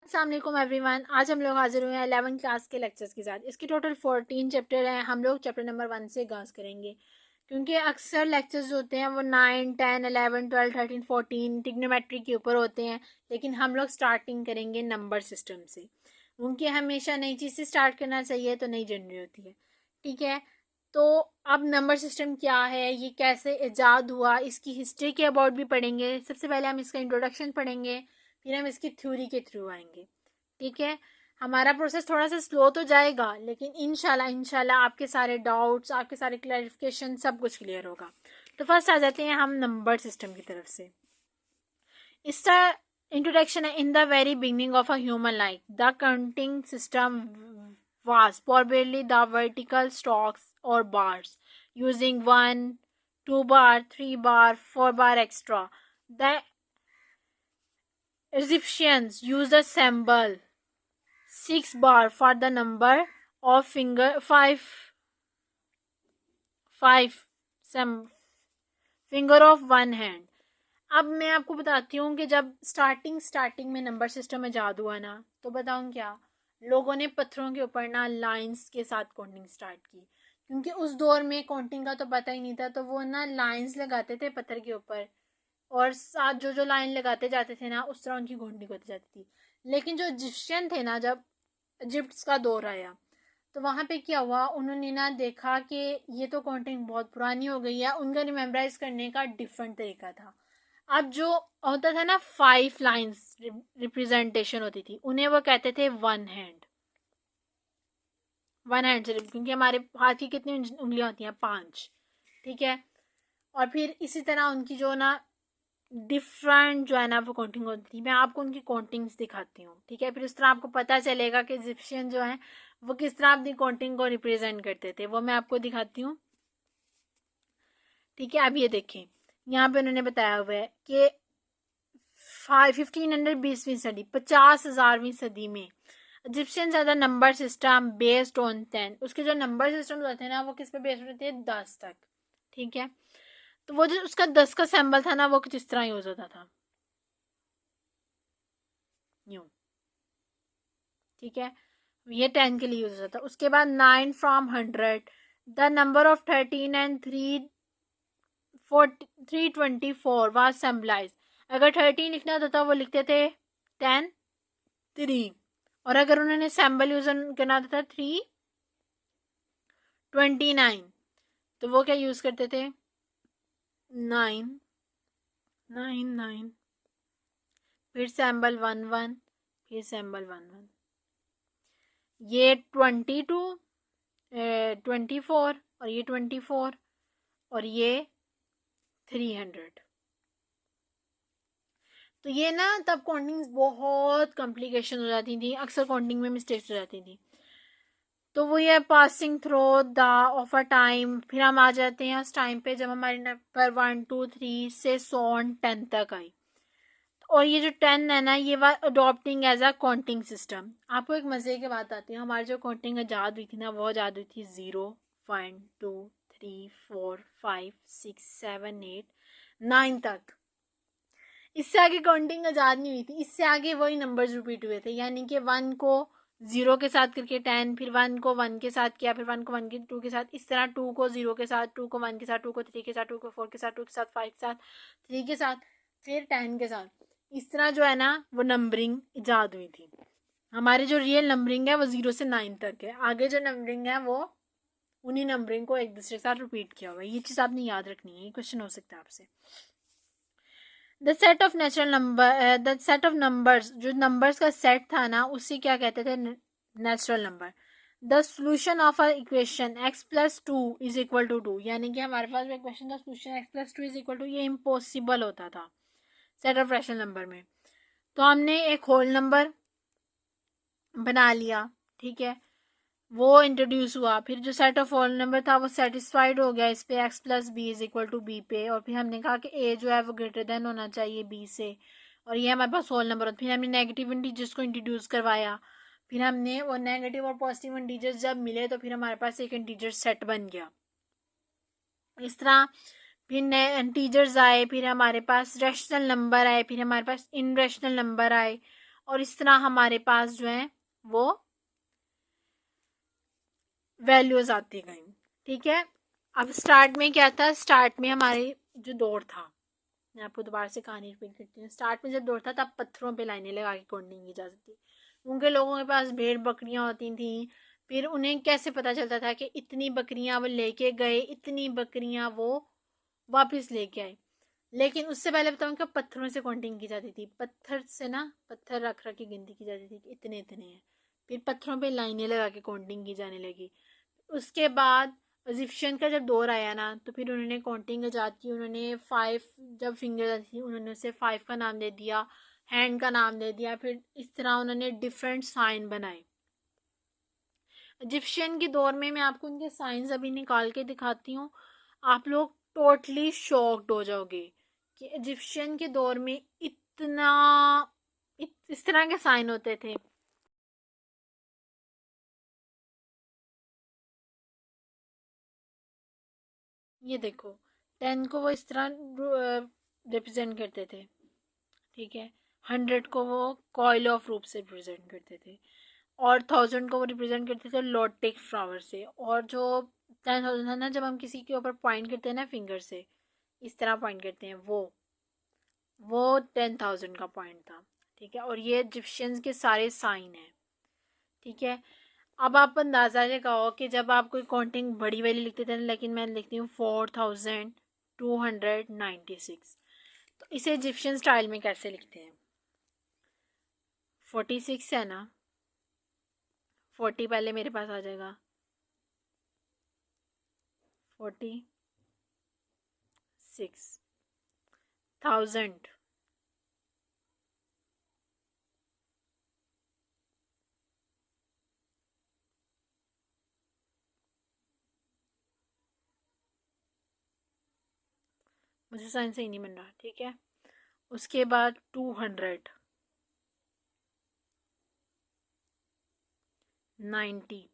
अस्सलाम वालेकुम एवरीवन। आज हम लोग हाजिर हुए हैं 11th क्लास के लेक्चर्स के साथ। इसके टोटल 14 चैप्टर हैं। हम लोग चैप्टर नंबर 1 से आगाज़ करेंगे क्योंकि अक्सर लेक्चर्स जो होते हैं वो 9, 10, 11, 12, 13, 14 टिग्नोमेट्री के ऊपर होते हैं, लेकिन हम लोग स्टार्टिंग करेंगे नंबर सिस्टम से क्योंकि हमेशा नई चीज़ से स्टार्ट करना चाहिए तो नई जर्नी होती है। ठीक है, तो अब नंबर सिस्टम क्या है, ये कैसे ईजाद हुआ, इसकी हिस्ट्री के अबाउट भी पढ़ेंगे। सबसे पहले हम इसका इंट्रोडक्शन पढ़ेंगे, फिर हम इसकी थ्योरी के थ्रू आएंगे। ठीक है, हमारा प्रोसेस थोड़ा सा स्लो तो जाएगा, लेकिन इंशाल्लाह आपके सारे डाउट्स, आपके सारे क्लैरिफिकेशन सब कुछ क्लियर होगा। तो फर्स्ट आ जाते हैं हम नंबर सिस्टम की तरफ से। इसका इंट्रोडक्शन है, in the very beginning of a human life the counting system was probably the vertical stocks or bars using 1, 2 bar, 3 bar, 4 bar extra. The Egyptians used a symbol 6 bar for the number of five finger of one hand. अब मैं आपको बताती हूँ कि जब starting में number system ईजाद हुआ ना, तो बताऊँ क्या, लोगों ने पत्थरों के ऊपर ना लाइंस के साथ काउंटिंग स्टार्ट की, क्योंकि उस दौर में काउंटिंग का तो पता ही नहीं था। तो वो ना लाइंस लगाते थे पत्थर के ऊपर, और साथ जो जो लाइन लगाते जाते थे ना, उस तरह उनकी काउंटिंग होती जाती थी। लेकिन जो इजिप्शियन थे ना, जब इजिप्ट का दौर आया तो वहाँ पे क्या हुआ, उन्होंने ना देखा कि ये तो काउंटिंग बहुत पुरानी हो गई है। उनका रिमेम्बराइज करने का डिफरेंट तरीका था। अब जो होता था ना 5 लाइंस रिप्रेजेंटेशन होती थी, उन्हें वो कहते थे वन हैंड से, क्योंकि हमारे हाथ की कितनी उंगलियां होती हैं, 5। ठीक है, और फिर इसी तरह उनकी जो ना डिफरेंट जो है ना वो काउंटिंग होती थी। मैं आपको उनकी काउंटिंग्स दिखाती हूँ। ठीक है, फिर उस तरह आपको पता चलेगा कि इजिप्शियन जो है वो किस तरह अपनी काउंटिंग को रिप्रेजेंट करते थे, वो मैं आपको दिखाती हूँ। ठीक है, अब ये देखें, यहाँ पे उन्होंने बताया हुआ है कि 1520वीं सदी, 50,000वीं सदी में इजिप्शियन ज़्यादा नंबर सिस्टम बेस्ड ऑन 10। उसके जो नंबर सिस्टम होते हैं ना, वो किस पे बेस्ड होते हैं, 10 तक। ठीक है, तो वो जो उसका 10 का सिंबल था ना, वो कुछ इस तरह यूज होता था, यूं। ठीक है, ये 10 के लिए यूज होता था। उसके बाद 9 from 100, the number of 13 and 324 was symbolize. अगर 13 लिखना होता था वो लिखते थे 10 3, और अगर उन्होंने सिंबल यूज करना होता था 329, तो वो क्या यूज करते थे, 9 9 9, फिर सिंबल 1 1, फिर सिंबल 1 1। ये 22 24, और ये 24, और ये 300। तो ये ना तब काउंटिंग बहुत कॉम्प्लिकेशन हो जाती थी, अक्सर काउंटिंग में मिस्टेक्स हो जाती थी। तो वो ये passing throw the of a time, फिर हम आ जाते हैं उस टाइम पे जब हमारे नंबर 1 2 3 से 10 तक आई। और ये जो 10 है ना, ये adopting as a counting system. आपको एक मज़े की बात आती है, हमारी जो काउंटिंग आज़ाद हुई थी ना, वो आज़ाद हुई थी 0 1 2 3 4 5 6 7 8 9 तक। इससे आगे काउंटिंग आज़ाद नहीं हुई थी। इससे आगे वही नंबर्स रिपीट हुए थे, यानी कि 1 को 0 के साथ करके 10, फिर 1 को 1 के साथ किया, फिर 1 को 1 के 2 के साथ, इस तरह 2 को 0 के साथ, 2 को 1 के साथ, 2 को 3 के साथ, 2 को 4 के साथ, 2 के साथ 5 के साथ, 3 के साथ, फिर 10 के साथ। इस तरह जो है ना वो नंबरिंग ईजाद हुई थी। हमारी जो रियल नंबरिंग है वो 0 से 9 तक है। आगे जो नंबरिंग है वो उन्हीं नंबरिंग को एक दूसरे के साथ रिपीट किया हुआ है। ये चीज़ आपने याद रखनी है, ये क्वेश्चन हो सकता है आपसे। The set of natural number, the set of numbers, जो नंबर्स का सेट था ना, उसी क्या कहते थे, natural number. The solution of a equation x plus 2 is equal to 2, यानी कि हमारे पास इक्वेशन का solution x plus 2 is equal to, ये इम्पॉसिबल होता था सेट ऑफ रैशनल नंबर में। तो हमने एक होल नंबर बना लिया। ठीक है, वो इंट्रोड्यूस हुआ, फिर जो सेट ऑफ होल नंबर था वो सेटिस्फाइड हो गया इस पे, x plus B is equal to B पे, और फिर हमने कहा कि a जो है वो ग्रेटर देन होना चाहिए b से, और ये हमारे पास होल नंबर। फिर हमने नेगेटिव इंटीजर्स को इंट्रोड्यूस करवाया, फिर हमने वो नेगेटिव और पॉजिटिव इंटीजर्स जब मिले तो फिर हमारे पास एक इंटीजर सेट बन गया। इस तरह फिर नए इंटीजर्स आए, फिर हमारे पास रैशनल नंबर आए, फिर हमारे पास इनरैशनल नंबर आए, और इस तरह हमारे पास जो है वो वैल्यूज आती गई। ठीक है, अब स्टार्ट में क्या था, स्टार्ट में हमारे जो दौर था, मैं आपको दोबारा से कहानी रिपीट करती हूँ। स्टार्ट में जब दौर था तब पत्थरों पे लाइनें लगा के काउंटिंग की जाती थी। उनके लोगों के पास भेड़ बकरियां होती थी, फिर उन्हें कैसे पता चलता था कि इतनी बकरियां वो लेके गए, इतनी बकरियां वो वापस लेके आए। लेकिन उससे पहले बताऊँ कि पत्थरों से काउंटिंग की जाती थी। पत्थर से ना, पत्थर रख रख के गिनती की जाती थी कि इतने इतने हैं। फिर पत्थरों पे लाइनें लगा के काउंटिंग की जाने लगी। उसके बाद इजिप्शियन का जब दौर आया ना, तो फिर उन्होंने काउंटिंग ईजाद की। उन्होंने 5, जब फिंगर थी उन्होंने उसे 5 का नाम दे दिया, हैंड का नाम दे दिया। फिर इस तरह उन्होंने डिफरेंट साइन बनाए। इजिप्शियन के दौर में मैं आपको उनके साइंस अभी निकाल के दिखाती हूँ, आप लोग टोटली शॉक्ड हो जाओगे कि इजिप्शियन के दौर में इतना इस तरह के साइन होते थे। ये देखो, 10 को वो इस तरह रिप्रेजेंट करते थे। ठीक है, 100 को वो कॉइल ऑफ रूप से रिप्रेजेंट करते थे, और 1000 को वो रिप्रेजेंट करते थे लोटिक फ्लावर से। और जो 10,000 था ना, जब हम किसी के ऊपर पॉइंट करते हैं ना फिंगर से, इस तरह पॉइंट करते हैं, वो 10,000 का पॉइंट था। ठीक है, और ये इजिप्शियंस के सारे साइन हैं। ठीक है, अब आप अंदाज़ा लगाओ कि जब आप कोई काउंटिंग बड़ी वाली लिखते थे, लेकिन मैं लिखती हूँ 4296, तो इसे इजिप्शियन स्टाइल में कैसे लिखते हैं। 46 है ना, 40 पहले मेरे पास आ जाएगा, 46,000, मुझे साइन सही नहीं बन रहा। ठीक है, उसके बाद 200, 90,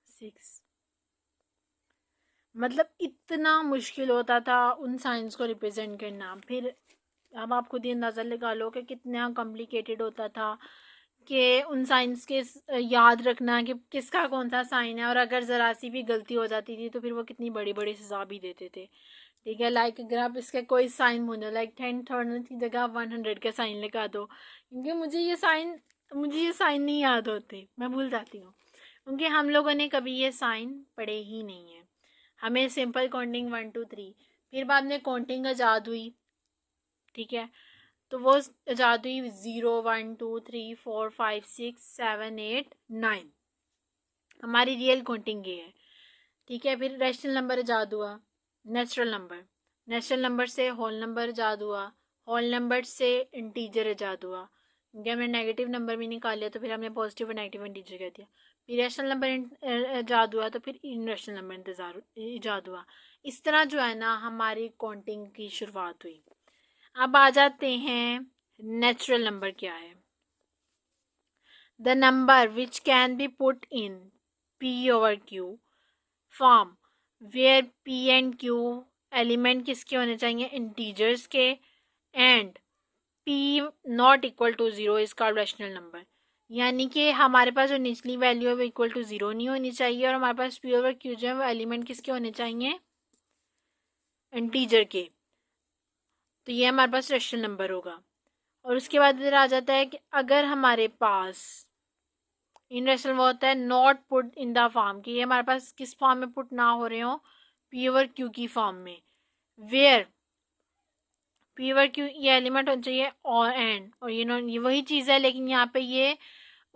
6। मतलब इतना मुश्किल होता था उन साइंस को रिप्रेजेंट करना। फिर अब आप खुद ही अंदाज़ा लगा लो कि कितना कॉम्प्लिकेटेड होता था कि उन साइंस के याद रखना कि किसका कौन सा साइन है, और अगर ज़रा सी भी गलती हो जाती थी तो फिर वो कितनी बड़ी बड़ी सज़ा भी देते थे। ठीक है, लाइक अगर आप इसका कोई साइन भूल जाओ, लाइक 10,000 की जगह 100 का साइन लगा दो, क्योंकि मुझे ये साइन नहीं याद होते, मैं भूल जाती हूँ, क्योंकि हम लोगों ने कभी ये साइन पढ़े ही नहीं है। हमें सिंपल काउंटिंग 1 2 3, फिर बाद में काउंटिंग ईजाद हुई। ठीक है, तो वो ईजाद हुई 0 1 2 3 4 5 6 7 8 9, हमारी रियल काउंटिंग ये है। ठीक है, फिर रैशनल नंबर ईजाद हुआ, नेचुरल नंबर से होल नंबर ईजाद हुआ, होल नंबर से इंटीजर ईजाद हुआ, क्योंकि हमने नेगेटिव नंबर भी निकाल लिया तो फिर हमने पॉजिटिव और नेगेटिव इंटीजर कर दिया। फिर रैशनल नंबर ईजाद हुआ, तो फिर इनरैशनल नंबर ईजाद हुआ। इस तरह जो है ना हमारी काउंटिंग की शुरुआत हुई। अब आ जाते हैं नेचुरल नंबर क्या है। The number which can be put in P/Q form where P and Q element किसके होने चाहिए, इंटीजर्स के, and P not equal to 0 is called rational number. यानी कि हमारे पास जो निचली वैल्यू है वो इक्वल टू 0 नहीं होनी चाहिए, और हमारे पास P/Q जो है वो एलिमेंट किसके होने चाहिए, इंटीजर के। तो ये हमारे पास रैशनल नंबर होगा। और उसके बाद इधर आ जाता है कि अगर हमारे पास इनरेशनल वो होता है not put in the form, कि ये हमारे पास किस फॉर्म में पुट ना हो रहे हो, P/Q की फॉर्म में, वेयर P/Q ये एलिमेंट होना चाहिए और एंड, और ये वही चीज़ है, लेकिन यहाँ पे ये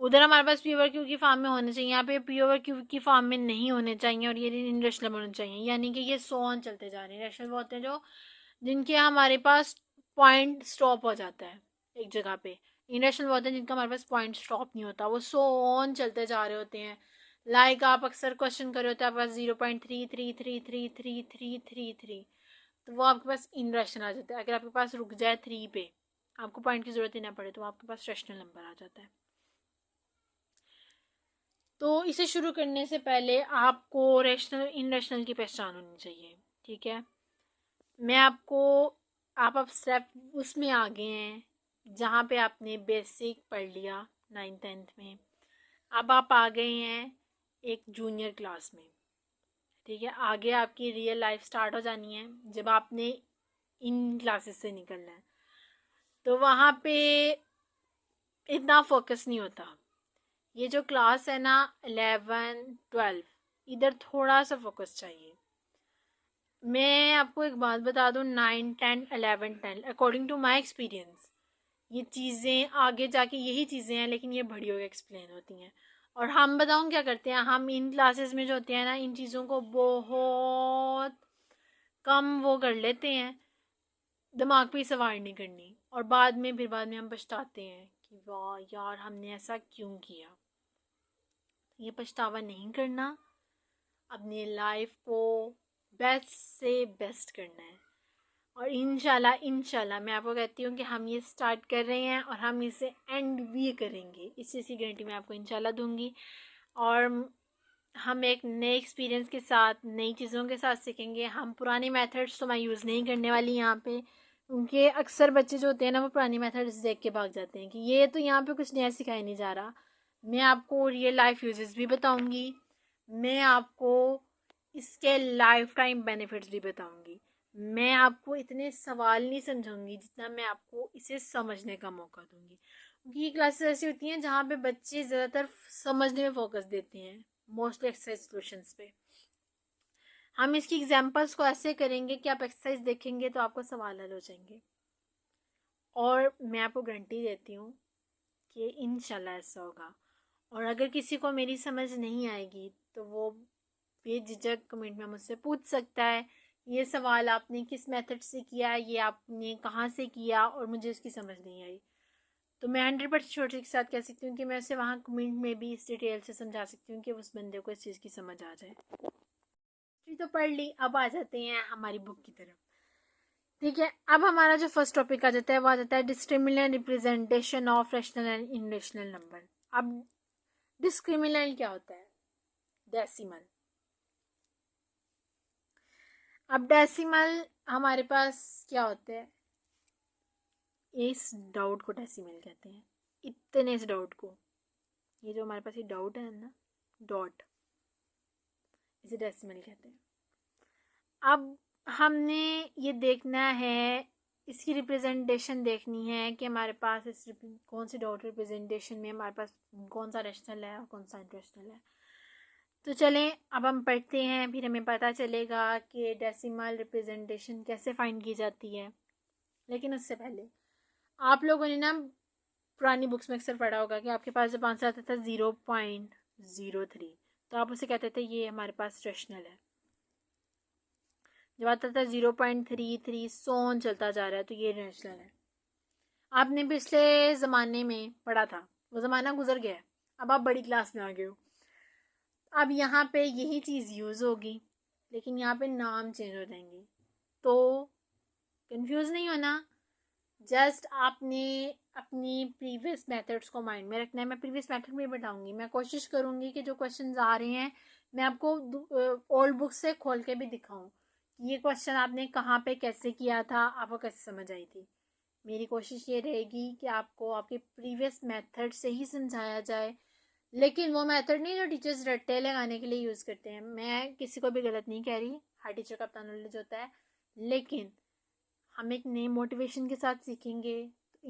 उधर हमारे पास P/Q की फॉर्म में होने चाहिए, यहाँ पे P/Q की फॉर्म में नहीं होने चाहिए, और ये इनरेशनल होने चाहिए। यानी कि ये सो ऑन चलते जा रहे हैं। रेशनल वो होते हैं जो जिनके हमारे पास पॉइंट स्टॉप हो जाता है एक जगह पे। इनरेशनल वो होते हैं जिनका हमारे पास पॉइंट स्टॉप नहीं होता, वो सो ऑन चलते जा रहे होते हैं। लाइक आप अक्सर क्वेश्चन कर रहे होते हैं, आपके पास 0.3333333, तो वो आपके पास इन रैशनल आ जाता है। अगर आपके पास रुक जाए 3 पे, आपको पॉइंट की ज़रूरत ही ना पड़े, तो आपके पास रैशनल नंबर आ जाता है। तो इसे शुरू करने से पहले आपको रैशनल इनरैशनल की पहचान होनी चाहिए, ठीक है। मैं आपको आप स्टेप उसमें आ गए हैं जहाँ पे आपने बेसिक पढ़ लिया 9th-10th में। अब आप आ गए हैं एक जूनियर क्लास में, ठीक है। आगे आपकी रियल लाइफ स्टार्ट हो जानी है जब आपने इन क्लासेस से निकलना है। तो वहाँ पे इतना फोकस नहीं होता। ये जो क्लास है ना 11-12, इधर थोड़ा सा फोकस चाहिए। मैं आपको एक बात बता दूँ, 9-10-11-10 अकॉर्डिंग टू माई एक्सपीरियंस ये चीज़ें आगे जाके यही चीज़ें हैं, लेकिन ये बड़ी होकर एक्सप्लेन होती हैं। और हम बताऊँ क्या करते हैं, हम इन क्लासेस में जो होते हैं ना, इन चीज़ों को बहुत कम वो कर लेते हैं, दिमाग पे सवार नहीं करनी। और बाद में हम पछताते हैं कि वाह यार हमने ऐसा क्यों किया। ये पछतावा नहीं करना, अपनी लाइफ को बेस्ट से बेस्ट करना है। और इंशाल्लाह मैं आपको कहती हूँ कि हम ये स्टार्ट कर रहे हैं और हम इसे एंड भी करेंगे, इस चीज़ की गारंटी मैं आपको इंशाल्लाह दूंगी। और हम एक नए एक्सपीरियंस के साथ नई चीज़ों के साथ सीखेंगे। हम पुराने मेथड्स तो मैं यूज़ नहीं करने वाली यहाँ पे, क्योंकि अक्सर बच्चे जो होते हैं ना वो पुरानी मेथड्स देख के भाग जाते हैं कि ये तो यहाँ पे कुछ नया सिखाया नहीं जा रहा। मैं आपको रियल लाइफ यूजेस भी बताऊँगी, मैं आपको इसके लाइफ टाइम बेनिफिट्स भी बताऊँगी। मैं आपको इतने सवाल नहीं समझाऊंगी जितना मैं आपको इसे समझने का मौका दूंगी, क्योंकि ये क्लासेस ऐसी होती हैं जहाँ पे बच्चे ज़्यादातर समझने में फोकस देते हैं, मोस्टली एक्सरसाइज सॉल्यूशंस पे। हम इसकी एग्जांपल्स को ऐसे करेंगे कि आप एक्सरसाइज देखेंगे तो आपको सवाल हल हो जाएंगे। और मैं आपको गारंटी देती हूँ कि इंशाल्लाह ऐसा होगा। और अगर किसी को मेरी समझ नहीं आएगी तो वो बेझिझक कमेंट में मुझसे पूछ सकता है, ये सवाल आपने किस मेथड से किया, ये आपने कहाँ से किया और मुझे इसकी समझ नहीं आई। तो मैं 100% छोटे के साथ कह सकती हूँ कि मैं उसे वहाँ कमेंट में भी इस डिटेल से समझा सकती हूँ कि उस बंदे को इस चीज़ की समझ आ जाए। तो पढ़ ली, अब आ जाते हैं हमारी बुक की तरफ, ठीक है। अब हमारा जो फर्स्ट टॉपिक आ जाता है वो आ जाता है discriminant representation of rational and irrational number. अब डिस्क्रिमिनेंट क्या होता है? डेसिमल। अब डेसिमल हमारे पास क्या होते हैं, इस डाउट को डेसिमल कहते हैं, इतने इस डाउट को, ये जो हमारे पास ये डाउट है ना, डॉट, इसे डेसिमल कहते हैं। अब हमने ये देखना है, इसकी रिप्रेजेंटेशन देखनी है कि हमारे पास इस कौन सी डॉट रिप्रेजेंटेशन में हमारे पास कौन सा रैशनल है और कौन सा इनरैशनल है। तो चलें अब हम पढ़ते हैं, फिर हमें पता चलेगा कि डेसिमल रिप्रेजेंटेशन कैसे फाइंड की जाती है। लेकिन उससे पहले आप लोगों ने ना पुरानी बुक्स में अक्सर पढ़ा होगा कि आपके पास जब आंसर आता था 0.03 तो आप उसे कहते थे ये हमारे पास रैशनल है। जब आता था 0.33 सोन चलता जा रहा है तो ये रैशनल है। आपने पिछले ज़माने में पढ़ा था, वो ज़माना गुजर गया है, अब आप बड़ी क्लास में आ गए हो। अब यहाँ पे यही चीज़ यूज़ होगी, लेकिन यहाँ पे नाम चेंज हो जाएंगे। तो कंफ्यूज नहीं होना, जस्ट आपने अपनी प्रीवियस मेथड्स को माइंड में रखना है। मैं प्रीवियस मेथड में बताऊंगी, मैं कोशिश करूंगी कि जो क्वेश्चंस आ रहे हैं मैं आपको ओल्ड बुक से खोल के भी दिखाऊं कि ये क्वेश्चन आपने कहाँ पे कैसे किया था, आपको कैसे समझ आई थी। मेरी कोशिश ये रहेगी कि आपको आपके प्रीवियस मेथड से ही समझाया जाए, लेकिन वो मेथड नहीं जो टीचर्स रट्टे लगाने के लिए यूज़ करते हैं। मैं किसी को भी गलत नहीं कह रही, हर टीचर का अपना नॉलेज होता है, लेकिन हम एक नए मोटिवेशन के साथ सीखेंगे तो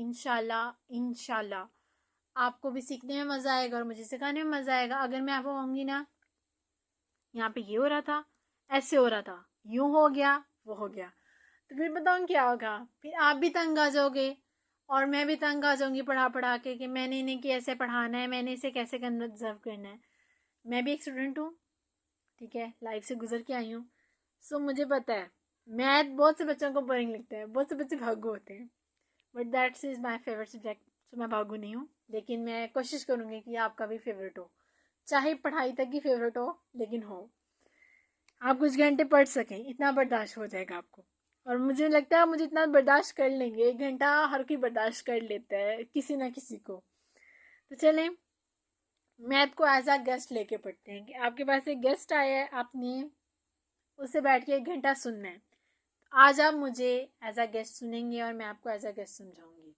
इंशाल्लाह आपको भी सीखने में मज़ा आएगा और मुझे सिखाने में मज़ा आएगा। अगर मैं आपको कहूँगी ना यहाँ पे ये हो रहा था, ऐसे हो रहा था, यूँ हो गया, वो हो गया, तो फिर बताऊँ क्या होगा, फिर आप भी तंग आ जाओगे और मैं भी तंग आ जाऊँगी पढ़ा पढ़ा के कि मैंने इन्हें कैसे पढ़ाना है, मैंने इसे कैसे कंजर्व करना है। मैं भी एक स्टूडेंट हूँ, ठीक है, लाइफ से गुजर के आई हूँ। सो मुझे पता है मैथ बहुत से बच्चों को बोरिंग लगता है, बहुत से बच्चे भागू होते हैं, but that's is my favourite subject. So मैं भागू नहीं हूँ, लेकिन मैं कोशिश करूँगी कि आपका भी फेवरेट हो, चाहे पढ़ाई तक ही फेवरेट हो, लेकिन हो आप कुछ घंटे पढ़ सकें, इतना बर्दाश्त हो जाएगा आपको। और मुझे लगता है मुझे इतना बर्दाश्त कर लेंगे, 1 घंटा हर कोई बर्दाश्त कर लेता है किसी ना किसी को। तो चलें मैथ को एज अ गेस्ट लेके पढ़ते हैं कि आपके पास एक गेस्ट आया है, आपने उससे बैठ के 1 घंटा सुनना है। आज आप मुझे एज अ गेस्ट सुनेंगे और मैं आपको एज अ गेस्ट समझाऊंगी,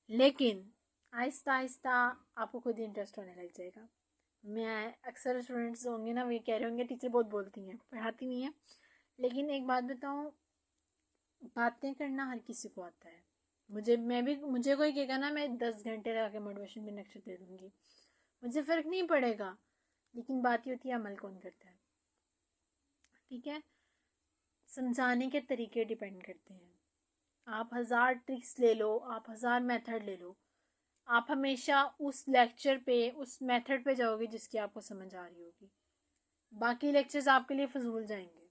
लेकिन आहिस्ता आहिस्ता आपको खुद ही इंटरेस्ट होने लग जाएगा। मैं अक्सर स्टूडेंट्स होंगे ना, वे कह रहे होंगे टीचर बहुत बोलती हैं, पढ़ाती नहीं है। लेकिन एक बात बताऊँ, बातें करना हर किसी को आता है। मुझे कोई कहेगा ना, मैं 10 घंटे लगा के मोटिवेशन पे लेक्चर दे दूँगी, मुझे फ़र्क नहीं पड़ेगा। लेकिन बात ये होती है अमल कौन करता है। ठीक है, समझाने के तरीके डिपेंड करते हैं। आप 1000 ट्रिक्स ले लो, आप 1000 मेथड ले लो, आप हमेशा उस लेक्चर पे, उस मेथड पे जाओगे जिसकी आपको समझ आ रही होगी। बाकी लेक्चर्स आपके लिए फजूल जाएंगे।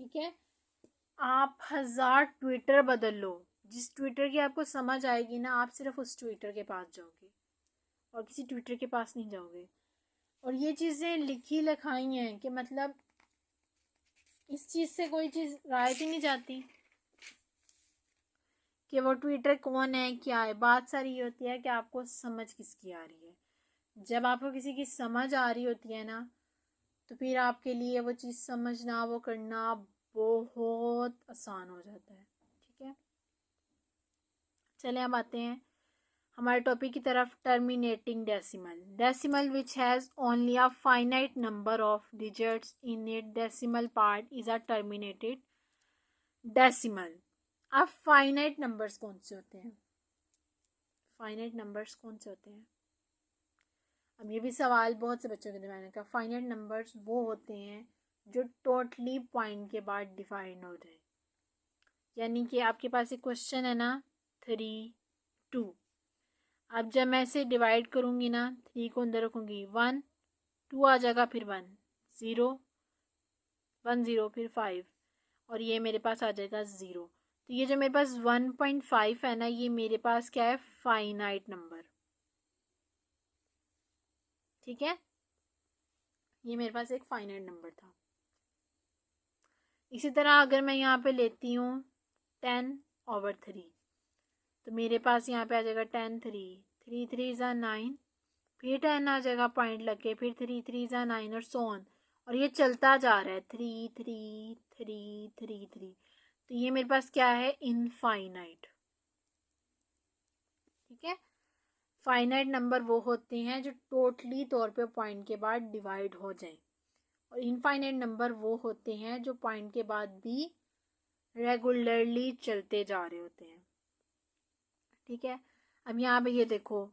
ठीक है, आप 1000 ट्विटर बदल लो, जिस ट्विटर की आपको समझ आएगी ना, आप सिर्फ उस ट्विटर के पास जाओगे और किसी ट्विटर के पास नहीं जाओगे। और ये चीज़ें लिखी लिखाई हैं कि मतलब इस चीज़ से कोई चीज़ रायत ही नहीं जाती कि वो ट्विटर कौन है, क्या है। बात सारी ये होती है कि आपको समझ किसकी आ रही है। जब आपको किसी की समझ आ रही होती है ना, तो फिर आपके लिए वो चीज़ समझना, वो करना बहुत आसान हो जाता है। ठीक है, चले अब आते हैं हमारे टॉपिक की तरफ। Terminating decimal. Decimal which has only a finite number of digits in it decimal part is a terminated decimal. अब फाइनाइट नंबर्स कौन से होते हैं? फाइनाइट नंबर्स कौन से होते हैं? अब ये भी सवाल बहुत से बच्चों के दिमाग में। कहा फाइनाइट नंबर्स वो होते हैं जो टोटली पॉइंट के बाद डिफाइंड होते हैं। यानी कि आपके पास एक क्वेश्चन है ना, 3 2। अब जब मैं इसे डिवाइड करूँगी ना, 3 को अंदर रखूँगी, 1 2 आ जाएगा, फिर 1 0 1 0, फिर 5, और ये मेरे पास आ जाएगा 0। तो ये जो मेरे पास 1.5 है ना, ये मेरे पास क्या है? Finite number. ठीक है, ये मेरे पास एक फाइनाइट नंबर था। इसी तरह अगर मैं यहाँ पे लेती हूँ 10/3, तो मेरे पास यहाँ पे आ जाएगा 10 3 3 3 ज़ा 9, फिर 10 आ जाएगा पॉइंट लग के, फिर 3 3 ज़ा 9, और सो ऑन। और ये चलता जा रहा है 3 3 3 3 3। तो ये मेरे पास क्या है? इनफाइनाइट। ठीक है, फाइनाइट नंबर वो होते हैं जो टोटली तौर पे पॉइंट के बाद डिवाइड हो जाएं, और इनफाइनाइट नंबर वो होते हैं जो पॉइंट के बाद भी रेगुलरली चलते जा रहे होते हैं। ठीक है, अब यहाँ पे ये देखो,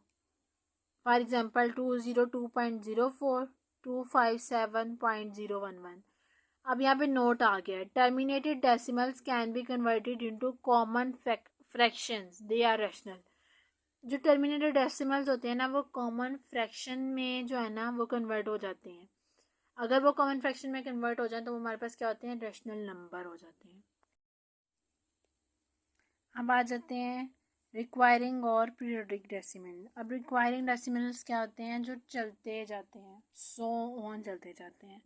फॉर एग्जांपल 202.04 257.011। अब यहाँ पे नोट आ गया है, terminated decimals can be converted into common fractions, they are rational. जो टर्मिनेटेड डेसिमल्स होते हैं ना, वो कॉमन फ्रैक्शन में जो है ना, वो कन्वर्ट हो जाते हैं। अगर वो कॉमन फ्रैक्शन में कन्वर्ट हो जाए तो वो हमारे पास क्या होते हैं? रैशनल नंबर हो जाते हैं। अब आ जाते हैं रिक्वायरिंग और पीरियोडिक डेसिमल। अब रिक्वायरिंग डेसिमल्स क्या होते हैं? जो चलते जाते हैं, सो ऑन चलते जाते हैं।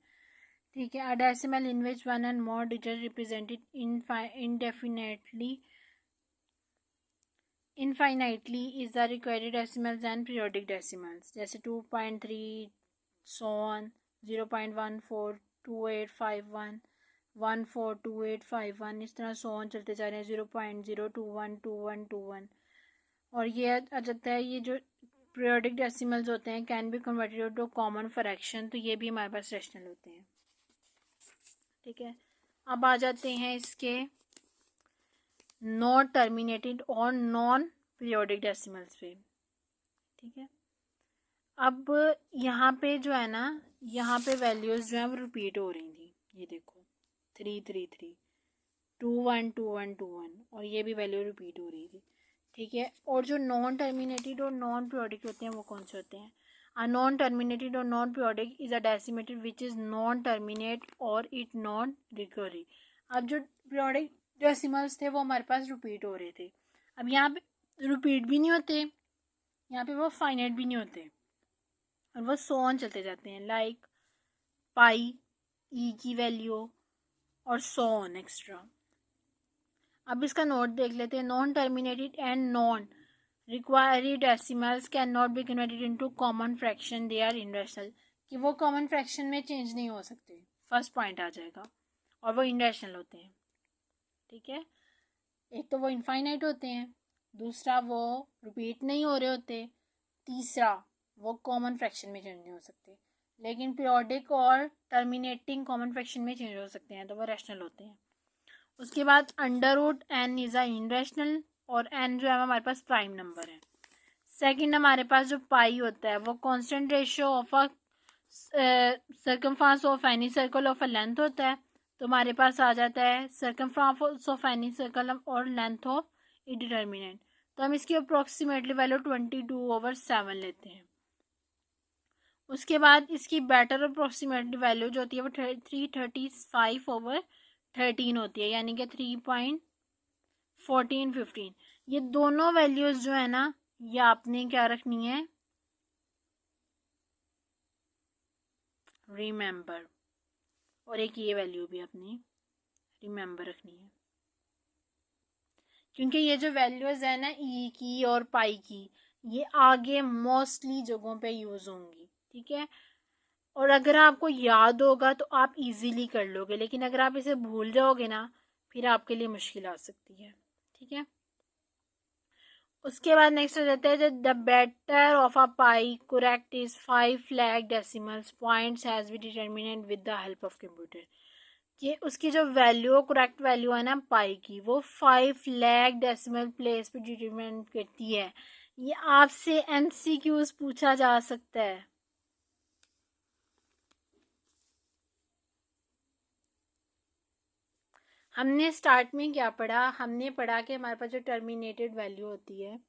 ठीक है, a decimal in which one and more digit represented infinitely is the required decimals and periodic decimals. जैसे 2.3 सो ऑन, 0.142851 142851, इस तरह सो ऑन चलते जा रहे हैं, 0.0212121। और ये आ जाता है, ये जो पीरियोडिक डेसिमल्स होते हैं can be converted to common fraction, तो ये भी हमारे पास रैशनल होते हैं। ठीक है, अब आ जाते हैं इसके नॉट टर्मिनेटेड और नॉन पीरियोडिक डेसिमल्स पे। ठीक है, अब यहाँ पे जो है ना, यहाँ पे वैल्यूज़ जो है वो रिपीट हो रही थी। ये देखो 3 3 3 2 1 2 1 2 1, और ये भी वैल्यू रिपीट हो रही थी। ठीक है, और जो नॉन टर्मिनेटेड और नॉन पीरियोडिक होते हैं वो कौन से होते हैं? अ नॉन टर्मिनेटेड और non periodic is a decimated which is non terminate और इट नॉन रिकवरी। अब जो पीरियोडिक डेसिमल्स थे वो हमारे पास रिपीट हो रहे थे। अब यहाँ पे रिपीट भी नहीं होते, यहाँ पे वो फाइनाइट भी नहीं होते, और वो सो ऑन चलते जाते हैं, लाइक पाई, ई की वैल्यू, और सो ऑन एक्स्ट्रा। अब इसका नोट देख लेते हैं, non terminated and non required decimals can not be converted into common fraction, they are irrational, कि वो कॉमन फ्रैक्शन में चेंज नहीं हो सकते, फर्स्ट पॉइंट आ जाएगा, और वो इनरेशनल होते हैं। ठीक है, एक तो वो इनफाइनाइट होते हैं, दूसरा वो रिपीट नहीं हो रहे होते, तीसरा वो कॉमन फ्रैक्शन में चेंज नहीं हो सकते। लेकिन पीरियोडिक और टर्मिनेटिंग कॉमन फ्रैक्शन में चेंज हो सकते हैं, तो वो रैशनल होते हैं। उसके बाद under root n is a irrational, और एन जो है हमारे पास प्राइम नंबर है। सेकंड हमारे पास जो पाई होता है वो constant ratio of a circumference of any circle of a length होता है, तो हमारे पास आ जाता है सर्कमफ्रेंस ऑफ एनी सर्कल और लेंथ ऑफ ए डिटर्मिनेंट, तो हम इसकी अप्रोक्सीमेटली वैल्यू 22/7 लेते हैं। उसके बाद इसकी बेटर अप्रोक्सीमेटली वैल्यू जो होती है वो 335/13 होती है, यानी कि 3.1415। ये दोनों वैल्यूज जो है ना, ये आपने क्या रखनी है, रिमेंबर, और एक ये वैल्यू भी अपनी रिमेंबर रखनी है, क्योंकि ये जो वैल्यूज है ना ई की और पाई की, ये आगे मोस्टली जगहों पे यूज़ होंगी। ठीक है, और अगर आपको याद होगा तो आप इजीली कर लोगे, लेकिन अगर आप इसे भूल जाओगे ना, फिर आपके लिए मुश्किल आ सकती है। ठीक है, उसके बाद नेक्स्ट हो जाता है the better of a pi correct is 5 lakh decimals points has B determinate with the help of computer. ये उसकी जो वैल्यू करेक्ट वैल्यू है ना पाई की, वो 5 lakh डेसिमल प्लेस पे डिटरमिन करती है। ये आपसे एमसीक्यूज पूछा जा सकता है। हमने स्टार्ट में क्या पढ़ा, हमने पढ़ा कि हमारे पास जो टर्मिनेटेड वैल्यू होती है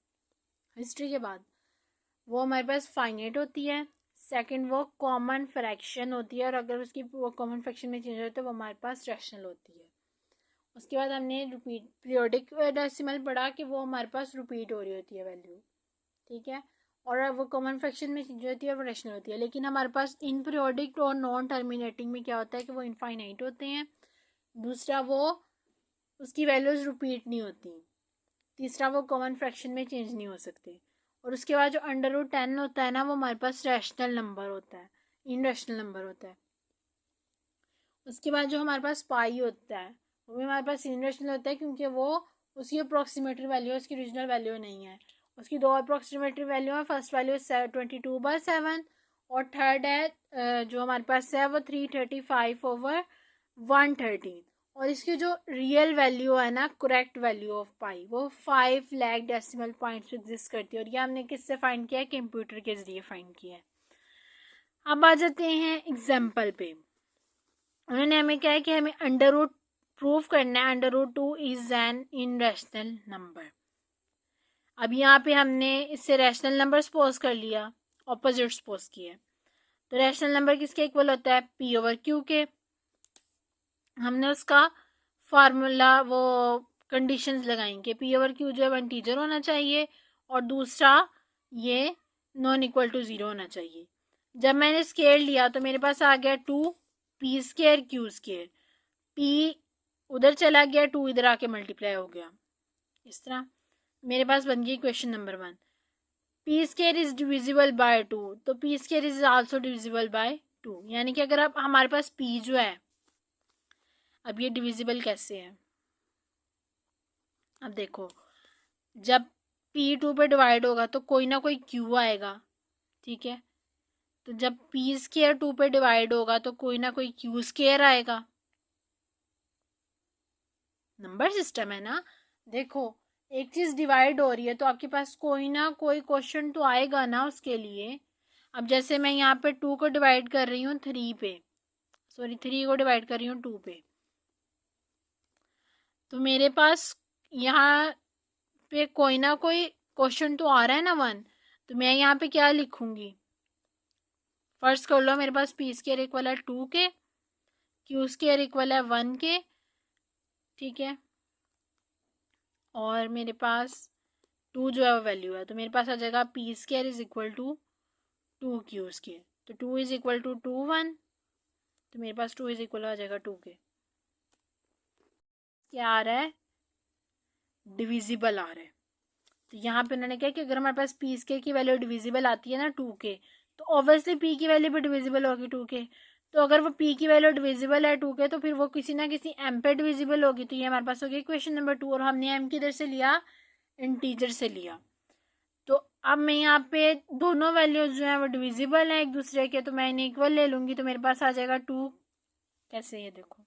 हिस्ट्री के बाद, वो हमारे पास फाइनाइट होती है। सेकंड वो कॉमन फ्रैक्शन होती है, और अगर उसकी वो कॉमन फ्रैक्शन में चेंज होता है वो हमारे पास रैशनल होती है। उसके बाद हमने रिपीट पीरियोडिक डेसिमल पढ़ा कि वो हमारे पास रिपीट हो रही होती है वैल्यू। ठीक है, और वो कॉमन फ्रैक्शन में चेंज होती है वो रैशनल होती है। लेकिन हमारे पास इन पीरियोडिक और नॉन टर्मिनेटिंग में क्या होता है कि वो इनफाइनाइट होते हैं, दूसरा वो उसकी वैल्यूज रिपीट नहीं होती, तीसरा वो कॉमन फ्रैक्शन में चेंज नहीं हो सकते, और उसके बाद जो अंडर रूट 10 होता है ना, वो हमारे पास रैशनल नंबर होता है, इन रैशनल नंबर होता है। उसके बाद जो हमारे पास पाई होता है वो भी हमारे पास इन रैशनल होता है, क्योंकि वो उसकी अप्रॉक्सीमेटरी वैल्यू है, उसकी ओरिजिनल वैल्यू नहीं है। उसकी दो अप्रॉक्सीमेटरी वैल्यू है, फर्स्ट वैल्यू 22/7, और थर्ड है जो हमारे पास है वो 335/113, और इसकी जो रियल वैल्यू है ना करेक्ट वैल्यू ऑफ पाई, वो 5 lakh डेसिमल पॉइंट्स एग्जिस्ट करती है, और ये हमने किससे फाइंड किया है, कंप्यूटर के जरिए फाइंड किया है। अब आ जाते हैं एग्जाम्पल पे। उन्होंने हमें क्या है कि हमें अंडर रूट प्रूफ करना है, under root 2 is an irrational number. अब यहाँ पे हमने इससे रैशनल नंबर सपोज कर लिया, ऑपोजिट सपोज किया, तो रैशनल नंबर किसके इक्वल होता है, P/Q के। हमने उसका फार्मूला वो कंडीशंस लगाएंगे, P/Q जो है इंटीजर होना चाहिए, और दूसरा ये नॉन इक्वल टू 0 होना चाहिए। जब मैंने स्केयर लिया तो मेरे पास आ गया 2 P² Q², P उधर चला गया, 2 इधर आके मल्टीप्लाई हो गया, इस तरह मेरे पास बन गई question number 1। P² is divisible by 2, तो P² is also divisible by 2, यानी कि अगर आप हमारे पास P जो है, अब ये डिविजिबल कैसे है, अब देखो जब P2 पे डिवाइड होगा तो कोई ना कोई Q आएगा। ठीक है, तो जब P² 2 पे डिवाइड होगा तो कोई ना कोई Q² आएगा। नंबर सिस्टम है ना, देखो एक चीज डिवाइड हो रही है तो आपके पास कोई ना कोई क्वेश्चन तो आएगा ना उसके लिए। अब जैसे मैं यहाँ पे 2 को डिवाइड कर रही हूँ 3 पे, सॉरी 3 को डिवाइड कर रही हूँ 2 पे, तो मेरे पास यहाँ पे कोई ना कोई क्वेश्चन तो आ रहा है ना 1, तो मैं यहाँ पे क्या लिखूंगी, फर्स्ट कर लो मेरे पास P² इक्वल है 2 के, Q² इक्वल है 1 के। ठीक है, और मेरे पास 2 जो है वो वैल्यू है, तो मेरे पास आ जाएगा P² is equal to 2Q², तो 2 इज इक्वल टू 1, तो मेरे पास 2 इज इक्वल आ जाएगा 2 के। क्या आ रहा है, डिविजिबल आ रहा है। तो यहाँ पे उन्होंने कहा कि अगर हमारे पास पी स्क्वायर की वैल्यू डिविजिबल आती है ना 2k, तो ऑब्वियसली पी की वैल्यू भी डिविजिबल होगी 2k। तो अगर वो पी की वैल्यू डिविजिबल है 2k, तो फिर वो किसी ना किसी एम पे डिविजिबल होगी। तो ये हमारे पास हो गया क्वेश्चन नंबर 2, और हमने एम किधर से लिया, इंटीजर से लिया। तो अब मैं यहाँ पे दोनों वैल्यूज जो है वो डिविजिबल है एक दूसरे के, तो मैं इन्हें इक्वल ले लूँगी। तो मेरे पास आ जाएगा 2, कैसे, ये देखो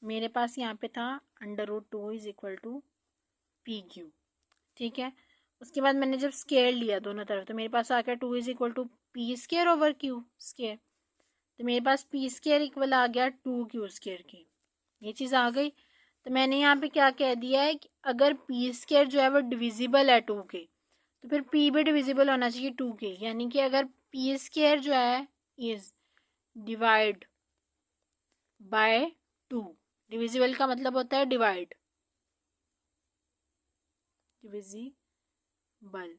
मेरे पास यहाँ पे था √2 is equal to P Q, ठीक है। उसके बाद मैंने जब स्केयर लिया दोनों तरफ, तो मेरे पास आ गया 2 is equal to P square over Q square. तो मेरे पास पी स्केयर इक्वल आ गया 2 क्यू स्केयर की, ये चीज़ आ गई। तो मैंने यहाँ पे क्या कह दिया है कि अगर पी स्केयर जो है वो डिविजिबल है 2k, तो फिर पी भी डिविजिबल होना चाहिए 2k, यानी कि अगर पी स्केयर जो है इज डिवाइड बाय 2, डिविजिबल का मतलब होता है डिवाइड, डिविजिबल,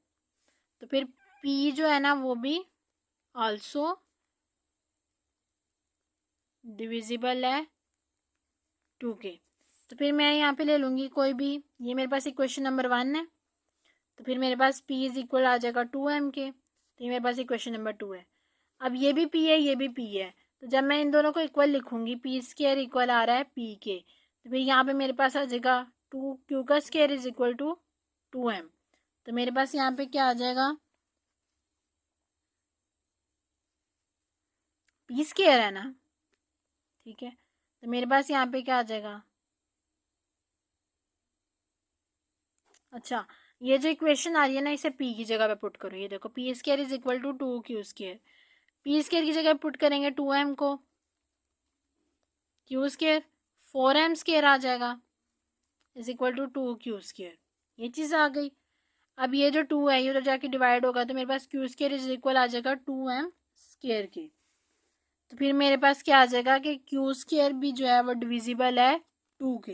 तो फिर p जो है ना वो भी आल्सो डिविजिबल है 2k। तो फिर मैं यहाँ पे ले लूँगी कोई भी, ये मेरे पास इक्वेशन नंबर 1 है, तो फिर मेरे पास p इज इक्वल आ जाएगा 2m के, तो ये मेरे पास इक्वेशन नंबर 2 है। अब ये भी p है, ये भी p है, तो जब मैं इन दोनों को इक्वल लिखूँगी, पी स्केयर इक्वल आ रहा है p के, तो फिर यहाँ पे मेरे पास आ जाएगा 2q का square is equal to 2m। तो मेरे पास यहाँ पे क्या आ जाएगा, p स्केयर है ना, ठीक है। तो मेरे पास यहाँ पे क्या आ जाएगा, अच्छा ये जो इक्वेशन आ रही है ना, इसे p की जगह पे पुट करो। ये देखो P square is equal to 2q square, P square की जगह पुट करेंगे 2m को, q स्केयर 4m स्केयर आ जाएगा is equal to 2q square, ये चीज़ आ गई। अब ये जो 2 है ये तो जाके डिवाइड होगा, तो मेरे पास q स्केयर इज इक्वल आ जाएगा 2m स्केयर के। तो फिर मेरे पास क्या आ जाएगा कि q स्केयर भी जो है वो डिविजिबल है 2 के,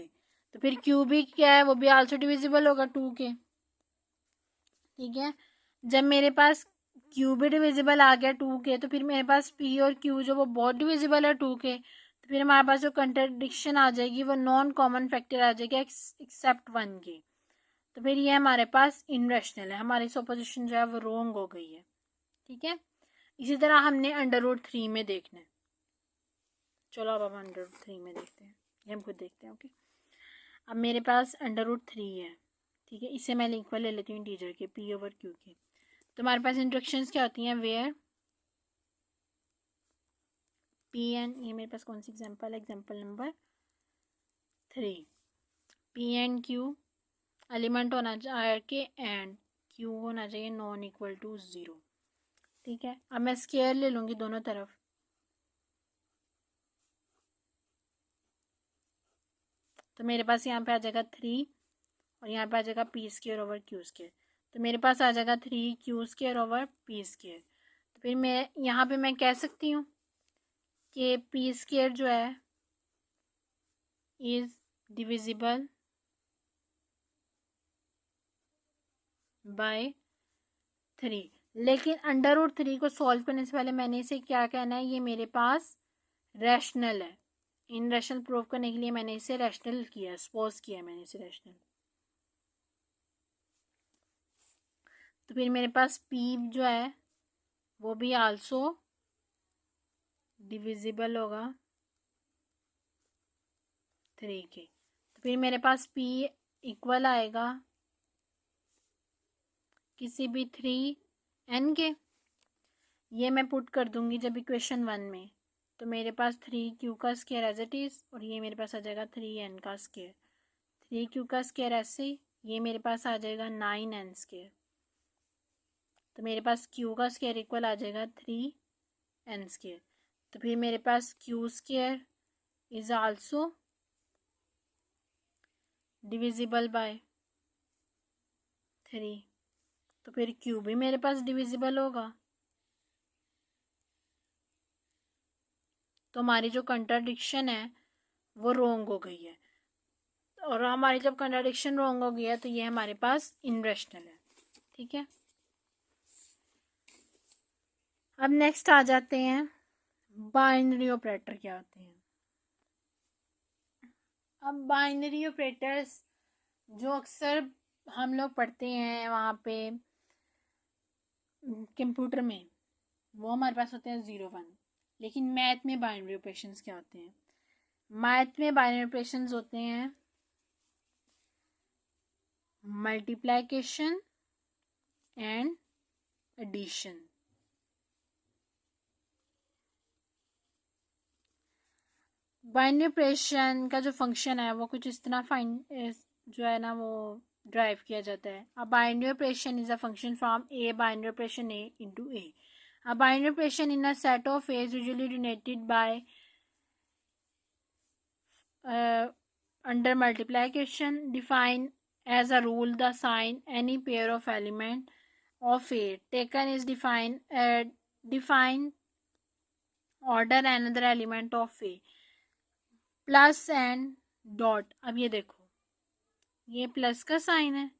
तो फिर q भी क्या है, वो भी आल्सो डिविजिबल होगा 2 के, ठीक है। जब मेरे पास q भी डिविजिबल आ गया 2 के, तो फिर मेरे पास p और q जो वो बहुत डिविजिबल है 2 के, तो फिर हमारे पास जो कंट्राडिक्शन आ जाएगी वो नॉन कॉमन फैक्टर आ जाएगा एक्सेप्ट 1 की। तो फिर ये हमारे पास इनरेशनल है, हमारी सपोजिशन जो है वो रोंग हो गई है, ठीक है। इसी तरह हमने √3 में देखना है। चलो अब हम √3 में देखते हैं, ये हम खुद देखते हैं, ओके। अब मेरे पास √3 है, ठीक है, इसे मैं इक्वल ले लेती हूँ इंटीजर के p ओवर q के। तो हमारे पास इंस्ट्रक्शंस क्या होती हैं, वेयर p एंड, ये मेरे पास कौन सी एग्जांपल है, example number 3, p and q element होना चाहिए एंड q होना चाहिए नॉन इक्वल टू 0, ठीक है। अब मैं स्केयर ले लूँगी दोनों तरफ, तो मेरे पास यहाँ पे आ जाएगा 3 और यहाँ पे आ जाएगा p square over q square. तो मेरे पास आ जाएगा 3q square over p square. तो फिर मैं यहाँ पे मैं कह सकती हूँ कि p स्केयर जो है इज डिविजिबल बाय 3, लेकिन √3 को सॉल्व करने से पहले मैंने इसे क्या कहना है, ये मेरे पास रैशनल है। इन रैशनल प्रूव करने के लिए मैंने इसे रैशनल किया, सपोज किया मैंने इसे रैशनल। तो फिर मेरे पास p जो है वो भी आल्सो डिविजिबल होगा 3 के। तो फिर मेरे पास p इक्वल आएगा किसी भी 3n के, ये मैं पुट कर दूंगी जब इक्वेशन 1 में। तो मेरे पास 3q का स्केयर एज इट इज़, और ये मेरे पास आ जाएगा 3n का स्केयर, 3q का स्केयर ऐसे ही, ये मेरे पास आ जाएगा 9n स्केयर। तो मेरे पास q का स्केयर इक्वल आ जाएगा 3n स्केयर। तो फिर मेरे पास q square is also divisible by 3, तो फिर q भी मेरे पास डिविजिबल होगा। तो हमारी जो कंट्राडिक्शन है वो रोंग हो गई है, और हमारी जब कंट्राडिक्शन रोंग हो गई है तो ये हमारे पास इनरेशनल है, ठीक है। अब नेक्स्ट आ जाते हैं बाइनरी ऑपरेटर क्या होते हैं। अब बाइनरी ऑपरेटर्स जो अक्सर हम लोग पढ़ते हैं वहाँ पे कंप्यूटर में, वो हमारे पास होते हैं 0 1। लेकिन मैथ में बाइनरी ऑपरेशंस क्या होते हैं? मैथ में बाइनरी ऑपरेशंस होते हैं multiplication and addition. Binary operation का जो फंक्शन है वो कुछ इस तरह जो है ना वो ड्राइव किया जाता है। A binary operation is a function from a binary operation A into A. A binary operation in a set of A is usually denoted by under multiplication. Define as a rule the sign any pair of element of a taken is define order another element of a plus and dot. अब ये देखो, ये plus का sign है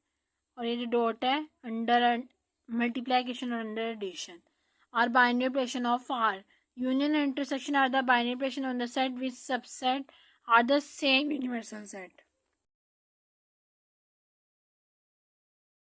और ये जो dot है अंडर मल्टीप्लिकेशन और अंडर एडिशन। और binary operation of are union and intersection are the binary operation on the set which subset are the same universal set.